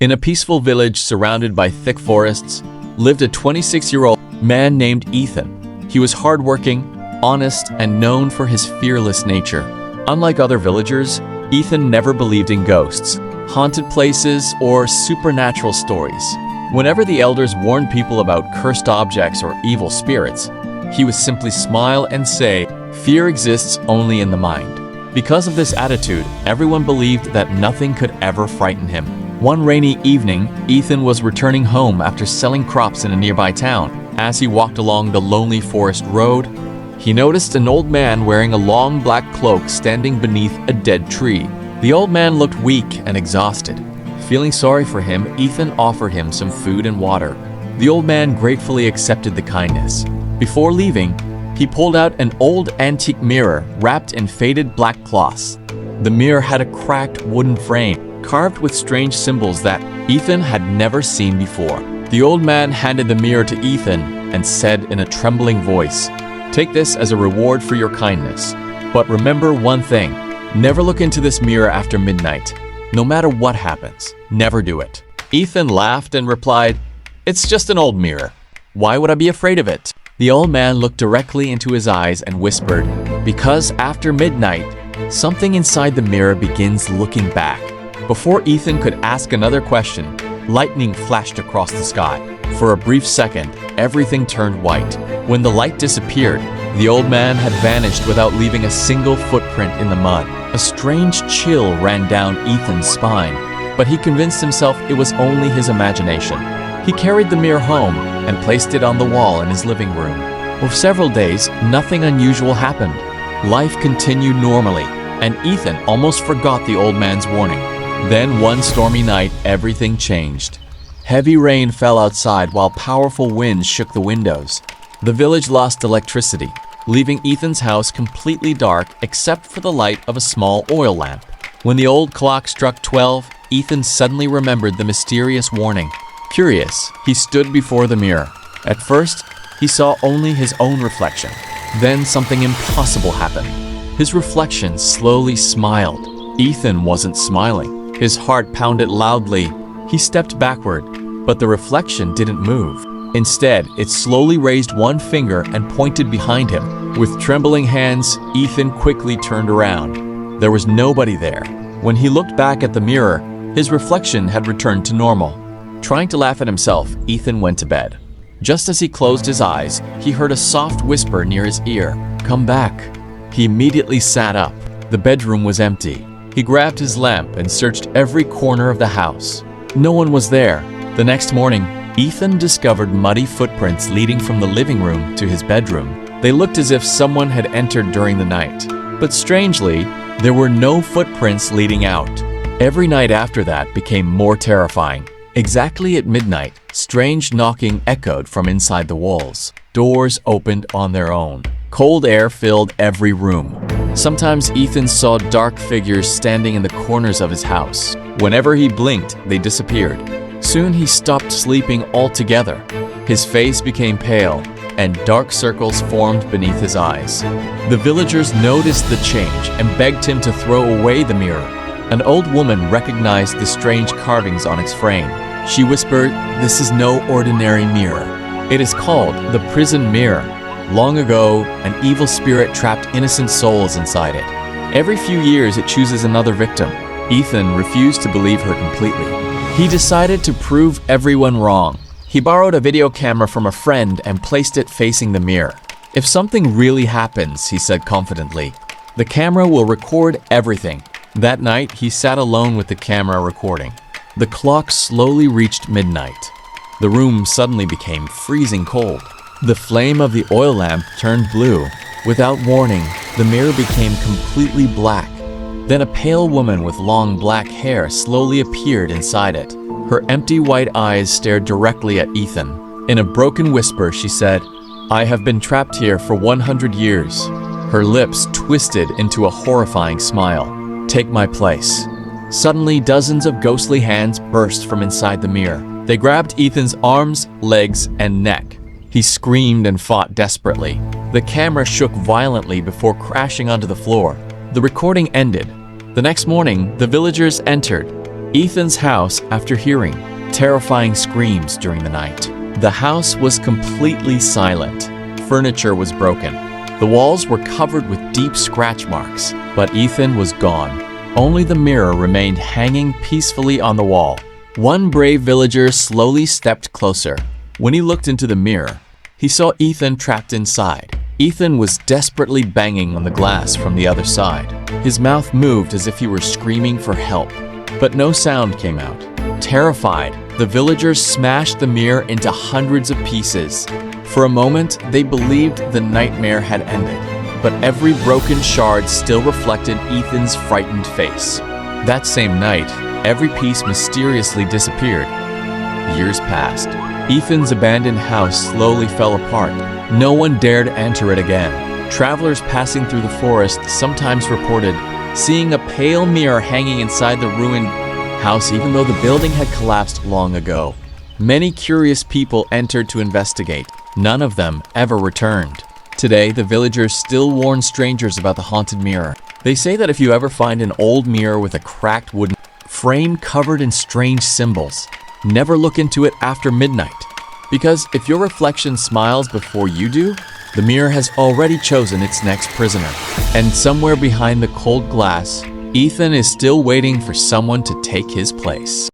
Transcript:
In a peaceful village surrounded by thick forests, lived a 26-year-old man named Ethan. He was hardworking, honest, and known for his fearless nature. Unlike other villagers, Ethan never believed in ghosts, haunted places, or supernatural stories. Whenever the elders warned people about cursed objects or evil spirits, he would simply smile and say, "Fear exists only in the mind." Because of this attitude, everyone believed that nothing could ever frighten him. One rainy evening, Ethan was returning home after selling crops in a nearby town. As he walked along the lonely forest road, he noticed an old man wearing a long black cloak standing beneath a dead tree. The old man looked weak and exhausted. Feeling sorry for him, Ethan offered him some food and water. The old man gratefully accepted the kindness. Before leaving, he pulled out an old antique mirror wrapped in faded black cloths. The mirror had a cracked wooden frame, carved with strange symbols that Ethan had never seen before. The old man handed the mirror to Ethan and said in a trembling voice, "Take this as a reward for your kindness. But remember one thing, never look into this mirror after midnight. No matter what happens, never do it." Ethan laughed and replied, "It's just an old mirror. Why would I be afraid of it?" The old man looked directly into his eyes and whispered, "Because after midnight, something inside the mirror begins looking back." Before Ethan could ask another question, lightning flashed across the sky. For a brief second, everything turned white. When the light disappeared, the old man had vanished without leaving a single footprint in the mud. A strange chill ran down Ethan's spine, but he convinced himself it was only his imagination. He carried the mirror home and placed it on the wall in his living room. For several days, nothing unusual happened. Life continued normally, and Ethan almost forgot the old man's warning. Then one stormy night, everything changed. Heavy rain fell outside while powerful winds shook the windows. The village lost electricity, leaving Ethan's house completely dark except for the light of a small oil lamp. When the old clock struck 12, Ethan suddenly remembered the mysterious warning. Curious, he stood before the mirror. At first, he saw only his own reflection. Then something impossible happened. His reflection slowly smiled. Ethan wasn't smiling. His heart pounded loudly. He stepped backward, but the reflection didn't move. Instead, it slowly raised one finger and pointed behind him. With trembling hands, Ethan quickly turned around. There was nobody there. When he looked back at the mirror, his reflection had returned to normal. Trying to laugh at himself, Ethan went to bed. Just as he closed his eyes, he heard a soft whisper near his ear, "Come back." He immediately sat up. The bedroom was empty. He grabbed his lamp and searched every corner of the house. No one was there. The next morning, Ethan discovered muddy footprints leading from the living room to his bedroom. They looked as if someone had entered during the night. But strangely, there were no footprints leading out. Every night after that became more terrifying. Exactly at midnight, strange knocking echoed from inside the walls. Doors opened on their own. Cold air filled every room. Sometimes Ethan saw dark figures standing in the corners of his house. Whenever he blinked, they disappeared. Soon he stopped sleeping altogether. His face became pale, and dark circles formed beneath his eyes. The villagers noticed the change and begged him to throw away the mirror. An old woman recognized the strange carvings on its frame. She whispered, "This is no ordinary mirror. It is called the prison mirror. Long ago, an evil spirit trapped innocent souls inside it. Every few years, it chooses another victim." Ethan refused to believe her completely. He decided to prove everyone wrong. He borrowed a video camera from a friend and placed it facing the mirror. "If something really happens," he said confidently, "the camera will record everything." That night, he sat alone with the camera recording. The clock slowly reached midnight. The room suddenly became freezing cold. The flame of the oil lamp turned blue. Without warning, the mirror became completely black. Then a pale woman with long black hair slowly appeared inside it. Her empty white eyes stared directly at Ethan. In a broken whisper, she said, "I have been trapped here for 100 years." Her lips twisted into a horrifying smile. "Take my place." Suddenly, dozens of ghostly hands burst from inside the mirror. They grabbed Ethan's arms, legs, and neck. He screamed and fought desperately. The camera shook violently before crashing onto the floor. The recording ended. The next morning, the villagers entered. Ethan's house after hearing terrifying screams during the night. The house was completely silent. Furniture was broken. The walls were covered with deep scratch marks, but Ethan was gone. Only the mirror remained hanging peacefully on the wall. One brave villager slowly stepped closer. When he looked into the mirror, he saw Ethan trapped inside. Ethan was desperately banging on the glass from the other side. His mouth moved as if he were screaming for help, but no sound came out. Terrified, the villagers smashed the mirror into hundreds of pieces. For a moment, they believed the nightmare had ended, but every broken shard still reflected Ethan's frightened face. That same night, every piece mysteriously disappeared. Years passed. Ethan's abandoned house slowly fell apart. No one dared enter it again. Travelers passing through the forest sometimes reported seeing a pale mirror hanging inside the ruined house even though the building had collapsed long ago. Many curious people entered to investigate. None of them ever returned. Today, the villagers still warn strangers about the haunted mirror. They say that if you ever find an old mirror with a cracked wooden frame covered in strange symbols, never look into it after midnight. Because if your reflection smiles before you do, the mirror has already chosen its next prisoner. And somewhere behind the cold glass, Ethan is still waiting for someone to take his place.